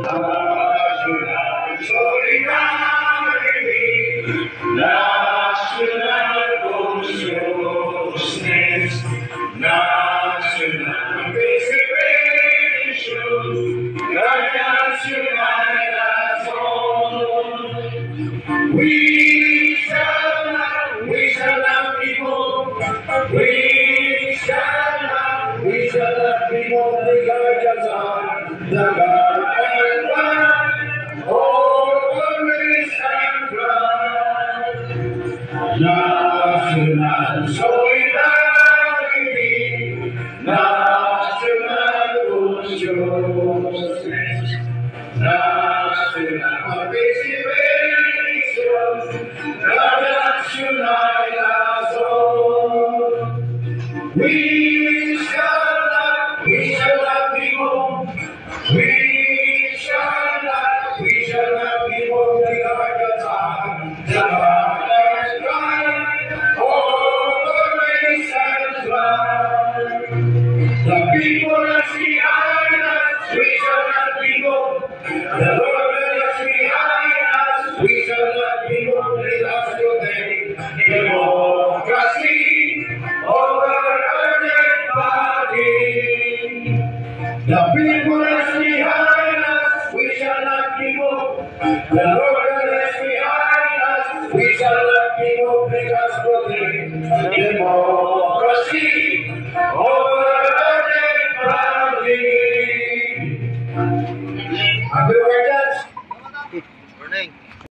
National solidarity, national consciousness, national participation, national we shall not people, we shall not people, the God and God, always and cry. National solidarity, national consciousness, national participation, national soul. We shall not be moved. We shall not be moved. The God has right, always has right. The people that's behind us, we shall not be moved. The Lord that's behind us, we shall not be moved. Let us today, democracy over earth and body. The people that's behind us, we shall not be moved. The Lord that's behind us, we shall not be moved. Let us today, democracy